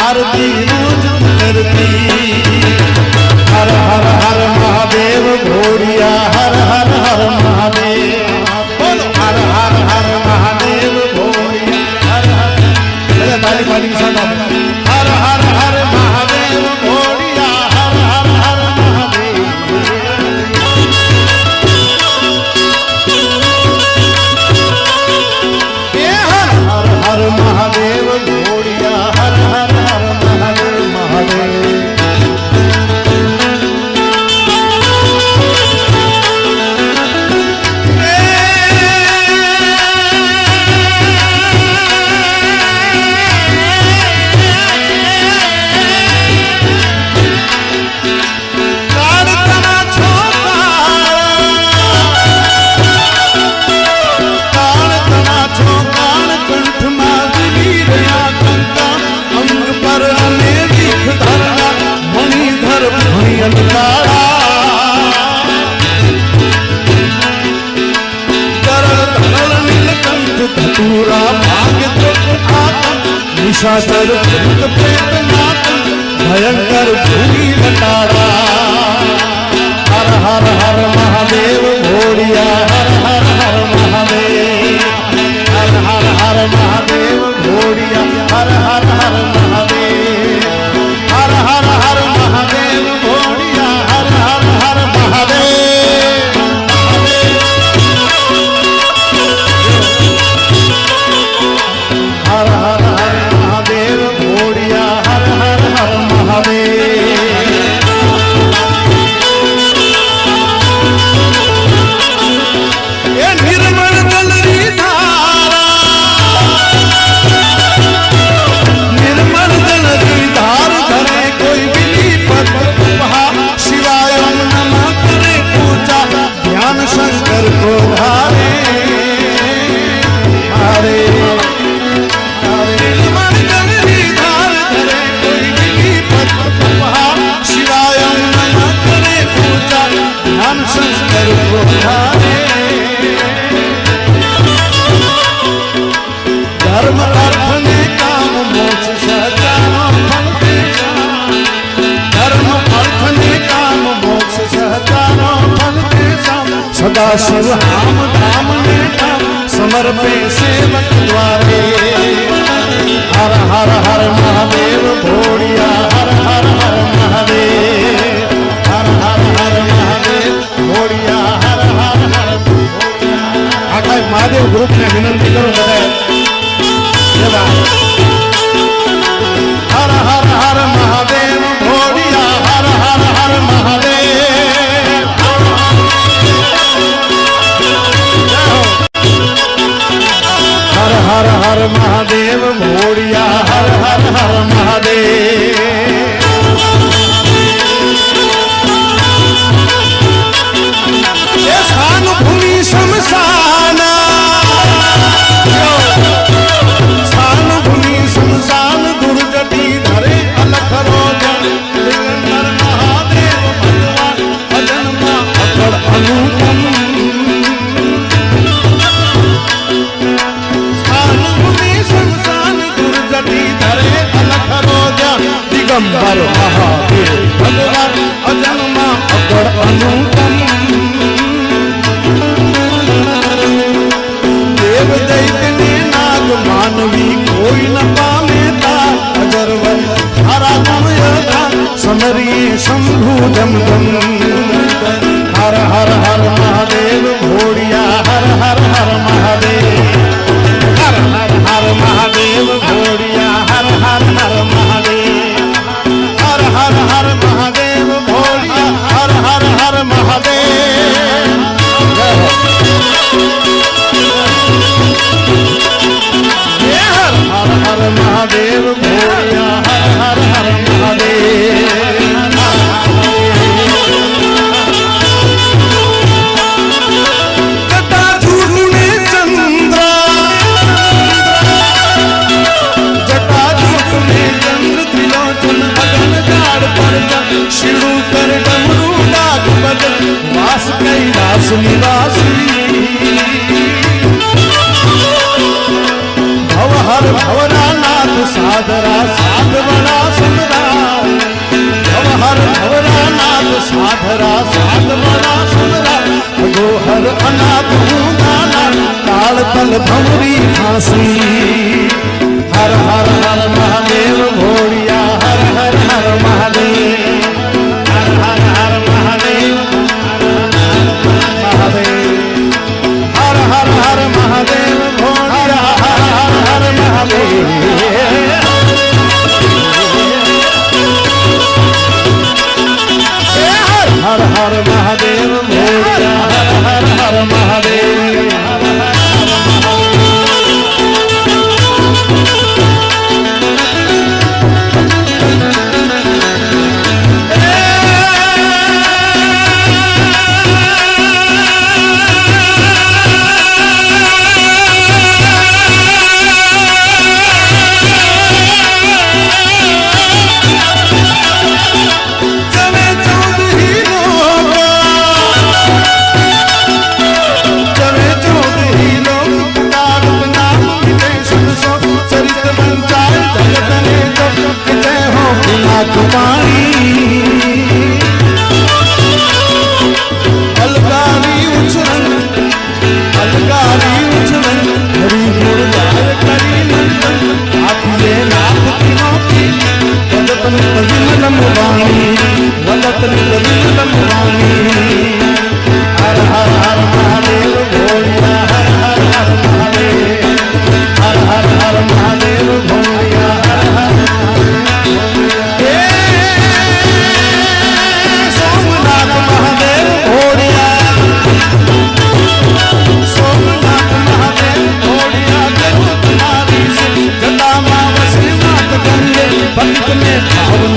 आरती रोज करती। हर हर हर महादेव घोड़िया हर हर हर महादेव बोलो हर हर हर महादेव घोड़िया हर हर ताली पाली के साथ हर हर हर महादेव घोड़िया हर हर हर महादेव हर हर महादेव घोड़िया हर हर हर महादेव महादेव पूरा भाग निशाचर प्रेतनाथ भयंकर भूमि लटाड़ा। हर हर हर महादेव घोड़िया हर हर हर महादेव हर हर हर महादेव घोड़िया हर हर हर महादेव हर हर हर महादेव घोड़िया हर हर हर महादेव। हर हर हर महादेव घोड़िया हर हर हर महादेव। ये निर्मल जलरी धारा निर्मल जलरी धार धरे कोई बिली पत्र उपहार शिवाय ओम नमः करे पूजा ध्यान शंकर को धारे हरे शंकर को धारे। धर्म अर्थ ने काम मोक्ष सहचारो फल तेजा। धर्म अर्थ ने काम मोक्ष सहचारो फल तेजा। सदा शिव हाम धाम ने काम समर्पे सेवक द्वारे। हर हर हर महादेव घोड़िया हर हर हर महादेव हर हर हर महादेव घोड़िया हर हर हर। आखा महादेव ग्रुप ने विनंती करो हर हर हर महादेव घोड़िया हर हर हर महादेव। हर हर हर महादेव घोड़िया हर हर हर महादेव। भूमि शमशान स्थान भूमि शमशान दुर्जटी धरे अलख रोजन निरंतर महादेव भगवान भजन मा अकड़ अनुपम। स्थान भूमि शमशान दुर्जटी धरे अलख रोजन दिगंबर महादेव भगवान भजन मा अकड़ अनुपम। देव दैत्य ने नाग मानवी को कोई न पामेता अजरवन हरा गुण यथा समरिए शंभु दम दम हर हर हर महादेव घोड़िया हर हर हर महादेव हर हर हर महादेव घोड़िया हर हर हर महादेव हर हर हर महादेव घोड़िया हर हर हर महादेव हर हर महादेव भोलिया हर हर हर महादेव जटाजूट में चंद्रा जटाजूट में चंद्र त्रिलोचन अगन जाड़ पर शिणु कर डमरू डाक बदन वास कैलास निवासी हर भवनानाथ सादरा साधवरा सुंदरा हर भवनानाथ साधरा साधवरा सुंदरा गोहर अनाथ हूंदाना काल तल भमरी फांसी हर हर हर महादेव भोड़िया हर हर हर महादेव हर हर हर महादेव महादेव हर हर हर महादेव भोड़िया हर हर हर महादेव हर हर महादेव भोड़िया हर हर हर महादेव हर हर हर महादेव भोलिया हर हर हर महादेव हर हर हर महादेव भोलिया हर हर सोमनाथ महादेव भोलिया सोमनाथ महादेव भोलिया जगत नारी से जटा माँ वसी मात गंगे भक्त में भाव